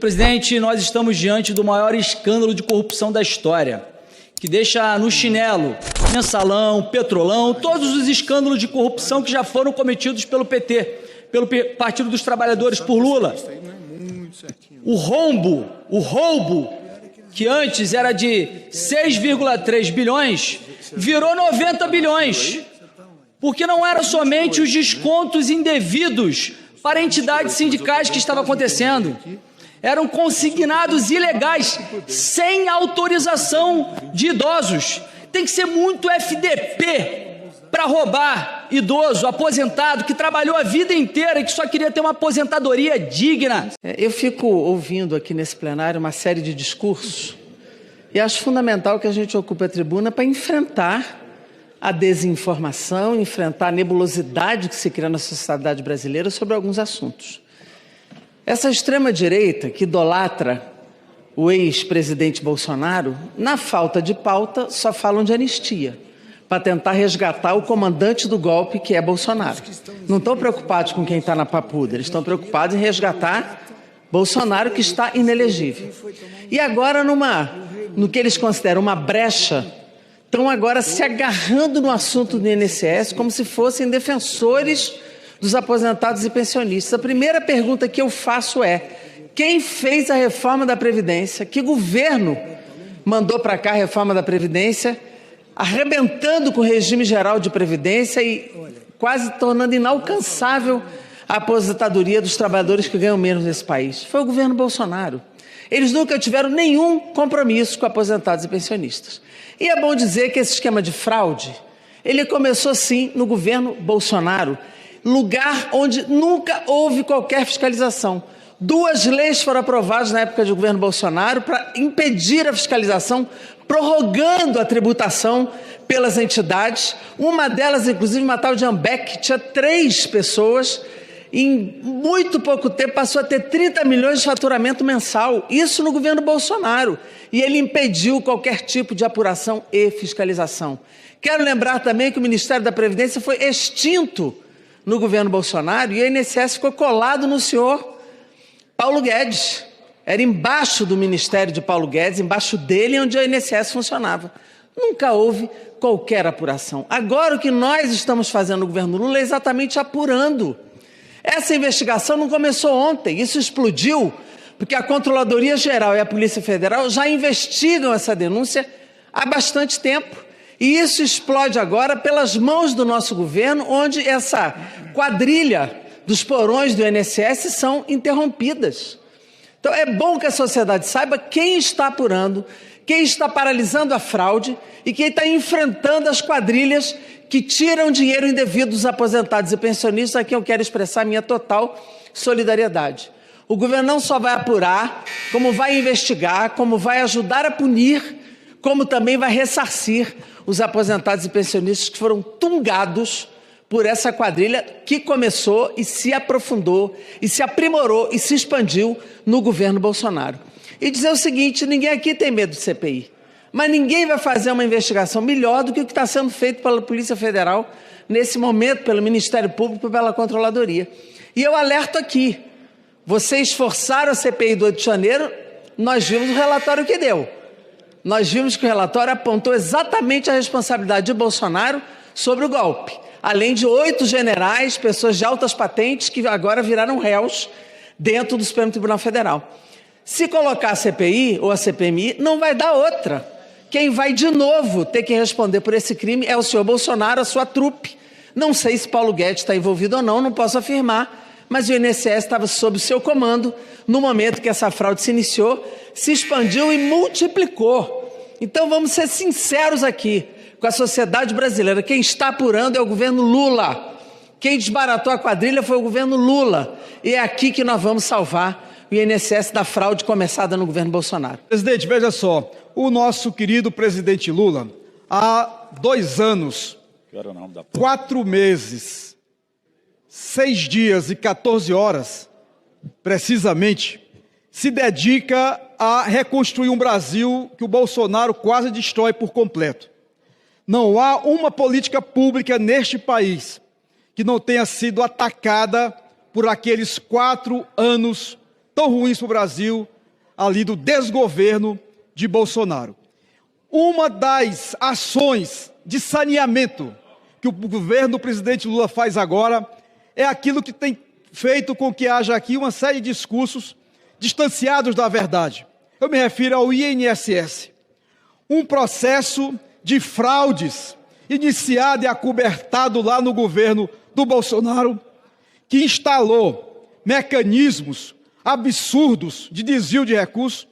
Presidente, nós estamos diante do maior escândalo de corrupção da história, que deixa no chinelo Mensalão, Petrolão, todos os escândalos de corrupção que já foram cometidos pelo PT, pelo Partido dos Trabalhadores, por Lula. O roubo, que antes era de 6,3 bilhões, virou 90 bilhões, porque não eram somente os descontos indevidos para entidades sindicais que estava acontecendo. Eram consignados ilegais, sem autorização de idosos. Tem que ser muito FDP para roubar idoso, aposentado, que trabalhou a vida inteira e que só queria ter uma aposentadoria digna. Eu fico ouvindo aqui nesse plenário uma série de discursos e acho fundamental que a gente ocupe a tribuna para enfrentar a desinformação, enfrentar a nebulosidade que se cria na sociedade brasileira sobre alguns assuntos. Essa extrema-direita que idolatra o ex-presidente Bolsonaro, na falta de pauta, só falam de anistia, para tentar resgatar o comandante do golpe, que é Bolsonaro. Não estão preocupados com quem está na papuda, eles estão preocupados em resgatar Bolsonaro, que está inelegível. E agora, no que eles consideram uma brecha, estão agora se agarrando no assunto do INSS como se fossem defensores dos aposentados e pensionistas. A primeira pergunta que eu faço é: quem fez a reforma da Previdência? Que governo mandou para cá a reforma da Previdência, arrebentando com o regime geral de Previdência e quase tornando inalcançável a aposentadoria dos trabalhadores que ganham menos nesse país? Foi o governo Bolsonaro. Eles nunca tiveram nenhum compromisso com aposentados e pensionistas. E é bom dizer que esse esquema de fraude, ele começou sim no governo Bolsonaro, lugar onde nunca houve qualquer fiscalização. 2 leis foram aprovadas na época do governo Bolsonaro para impedir a fiscalização, prorrogando a tributação pelas entidades. Uma delas, inclusive, uma tal de Ambec, tinha 3 pessoas, em muito pouco tempo passou a ter 30 milhões de faturamento mensal. Isso no governo Bolsonaro. E ele impediu qualquer tipo de apuração e fiscalização. Quero lembrar também que o Ministério da Previdência foi extinto no governo Bolsonaro e o INSS ficou colado no senhor Paulo Guedes. Era embaixo do Ministério de Paulo Guedes, embaixo dele, onde o INSS funcionava. Nunca houve qualquer apuração. Agora o que nós estamos fazendo no governo Lula é exatamente apurando. Essa investigação não começou ontem, isso explodiu porque a Controladoria Geral e a Polícia Federal já investigam essa denúncia há bastante tempo. E isso explode agora pelas mãos do nosso governo, onde essa quadrilha dos porões do INSS são interrompidas. Então é bom que a sociedade saiba quem está apurando, quem está paralisando a fraude e quem está enfrentando as quadrilhas que tiram dinheiro indevido dos aposentados e pensionistas, a quem eu quero expressar minha total solidariedade. O governo não só vai apurar, como vai investigar, como vai ajudar a punir, como também vai ressarcir os aposentados e pensionistas que foram tungados por essa quadrilha que começou e se aprofundou, e se aprimorou e se expandiu no governo Bolsonaro. E dizer o seguinte: ninguém aqui tem medo de CPI, mas ninguém vai fazer uma investigação melhor do que o que está sendo feito pela Polícia Federal, nesse momento, pelo Ministério Público e pela Controladoria. E eu alerto aqui, vocês forçaram a CPI do 8 de janeiro, nós vimos o relatório que deu. Nós vimos que o relatório apontou exatamente a responsabilidade de Bolsonaro sobre o golpe, além de 8 generais, pessoas de altas patentes, que agora viraram réus dentro do Supremo Tribunal Federal. Se colocar a CPI ou a CPMI, não vai dar outra. Quem vai de novo ter que responder por esse crime é o senhor Bolsonaro, a sua trupe. Não sei se Paulo Guedes está envolvido ou não posso afirmar, mas o INSS estava sob o seu comando no momento que essa fraude se iniciou, se expandiu e multiplicou. Então vamos ser sinceros aqui com a sociedade brasileira. Quem está apurando é o governo Lula. Quem desbaratou a quadrilha foi o governo Lula. E é aqui que nós vamos salvar o INSS da fraude começada no governo Bolsonaro. Presidente, veja só, o nosso querido presidente Lula, há 2 anos, 4 meses, 6 dias e 14 horas, precisamente, se dedica a reconstruir um Brasil que o Bolsonaro quase destrói por completo. Não há uma política pública neste país que não tenha sido atacada por aqueles 4 anos tão ruins para o Brasil, ali do desgoverno de Bolsonaro. Uma das ações de saneamento que o governo do presidente Lula faz agora é aquilo que tem feito com que haja aqui uma série de discursos distanciados da verdade. Eu me refiro ao INSS, um processo de fraudes iniciado e acobertado lá no governo do Bolsonaro, que instalou mecanismos absurdos de desvio de recursos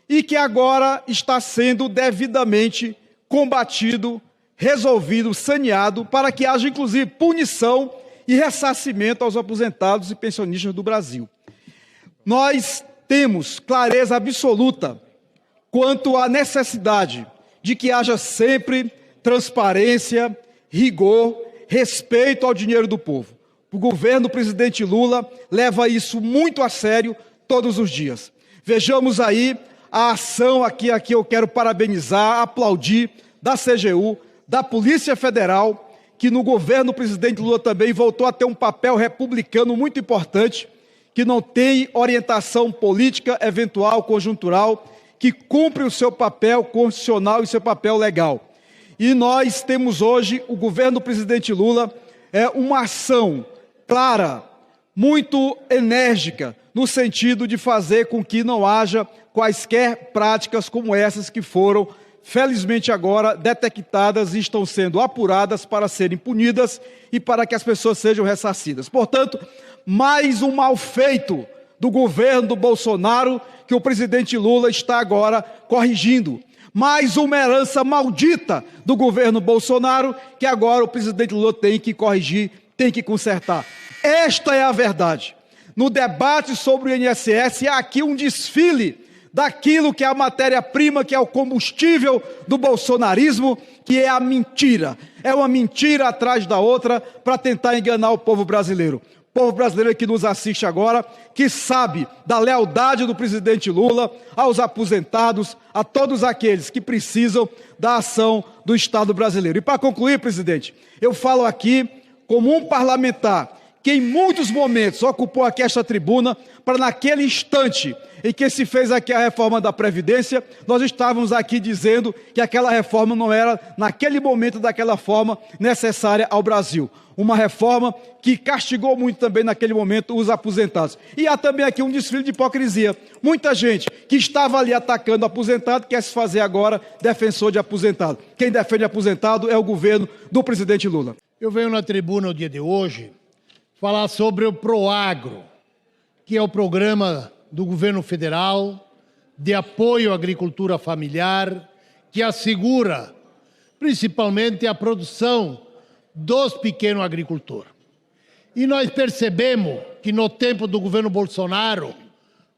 e que agora está sendo devidamente combatido, resolvido, saneado, para que haja inclusive punição e ressarcimento aos aposentados e pensionistas do Brasil. Nós temos clareza absoluta quanto à necessidade de que haja sempre transparência, rigor, respeito ao dinheiro do povo. O governo do presidente Lula leva isso muito a sério todos os dias. Vejamos aí a ação aqui eu quero parabenizar, aplaudir, da CGU, da Polícia Federal, que no governo do presidente Lula também voltou a ter um papel republicano muito importante, que não tem orientação política eventual, conjuntural, que cumpre o seu papel constitucional e seu papel legal. E nós temos hoje, o governo do presidente Lula, uma ação clara, muito enérgica, no sentido de fazer com que não haja quaisquer práticas como essas que foram, felizmente agora, detectadas e estão sendo apuradas para serem punidas e para que as pessoas sejam ressarcidas. Portanto, mais um mal feito do governo do Bolsonaro que o presidente Lula está agora corrigindo. Mais uma herança maldita do governo Bolsonaro que agora o presidente Lula tem que corrigir, tem que consertar. Esta é a verdade. No debate sobre o INSS, há aqui um desfile daquilo que é a matéria-prima, que é o combustível do bolsonarismo, que é a mentira. É uma mentira atrás da outra para tentar enganar o povo brasileiro. O povo brasileiro que nos assiste agora, que sabe da lealdade do presidente Lula aos aposentados, a todos aqueles que precisam da ação do Estado brasileiro. E para concluir, presidente, eu falo aqui como um parlamentar que em muitos momentos ocupou aqui esta tribuna para naquele instante em que se fez aqui a reforma da Previdência, nós estávamos aqui dizendo que aquela reforma não era, naquele momento, daquela forma necessária ao Brasil. Uma reforma que castigou muito também naquele momento os aposentados. E há também aqui um desfile de hipocrisia. Muita gente que estava ali atacando o aposentado quer se fazer agora defensor de aposentado. Quem defende aposentado é o governo do presidente Lula. Eu venho na tribuna no dia de hoje falar sobre o PROAGRO, que é o programa do governo federal de apoio à agricultura familiar, que assegura principalmente a produção dos pequenos agricultores. E nós percebemos que no tempo do governo Bolsonaro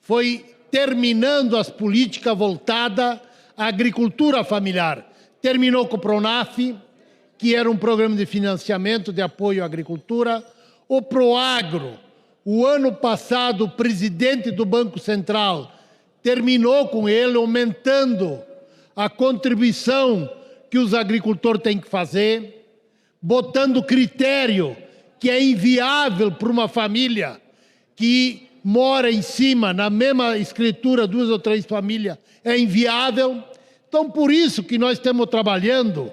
foi terminando as políticas voltadas à agricultura familiar. Terminou com o PRONAF, que era um programa de financiamento de apoio à agricultura. O PROAGRO, o ano passado, o presidente do Banco Central terminou com ele, aumentando a contribuição que os agricultores têm que fazer, botando critério que é inviável para uma família que mora em cima, na mesma escritura, 2 ou 3 famílias, é inviável. Então, por isso que nós estamos trabalhando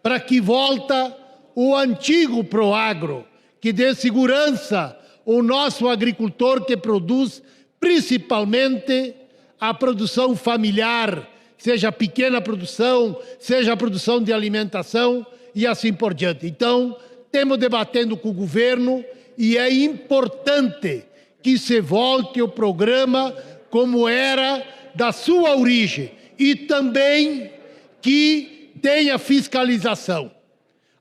para que volta o antigo PROAGRO, que dê segurança ao nosso agricultor que produz principalmente a produção familiar, seja a pequena produção, seja a produção de alimentação e assim por diante. Então, estamos debatendo com o governo e é importante que se volte o programa como era da sua origem e também que tenha fiscalização.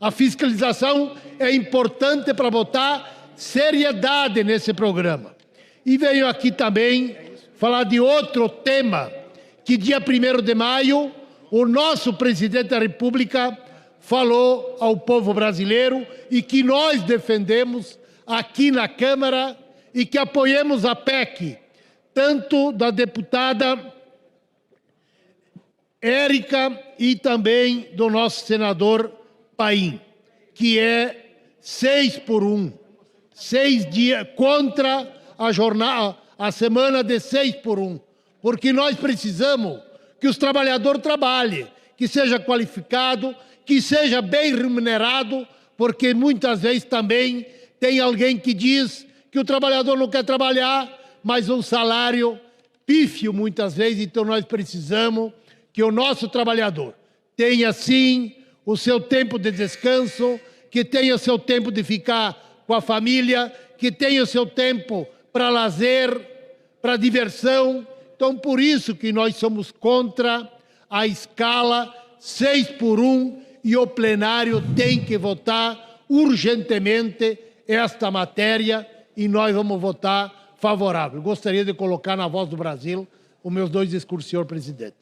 A fiscalização é importante para botar seriedade nesse programa. E venho aqui também falar de outro tema, que dia 1º de maio, o nosso presidente da República falou ao povo brasileiro e que nós defendemos aqui na Câmara e que apoiamos a PEC, tanto da deputada Érica e também do nosso senador Paim, que é 6 por 1, 6 dias contra a semana de 6 por 1, porque nós precisamos que os trabalhadores trabalhem, que seja qualificado, que seja bem remunerado, porque muitas vezes também tem alguém que diz que o trabalhador não quer trabalhar, mas um salário pífio muitas vezes. Então nós precisamos que o nosso trabalhador tenha sim o seu tempo de descanso, que tenha o seu tempo de ficar com a família, que tenha o seu tempo para lazer, para diversão. Então por isso que nós somos contra a escala 6 por 1 e o plenário tem que votar urgentemente esta matéria e nós vamos votar favorável. Gostaria de colocar na Voz do Brasil os meus 2 discursos, senhor presidente.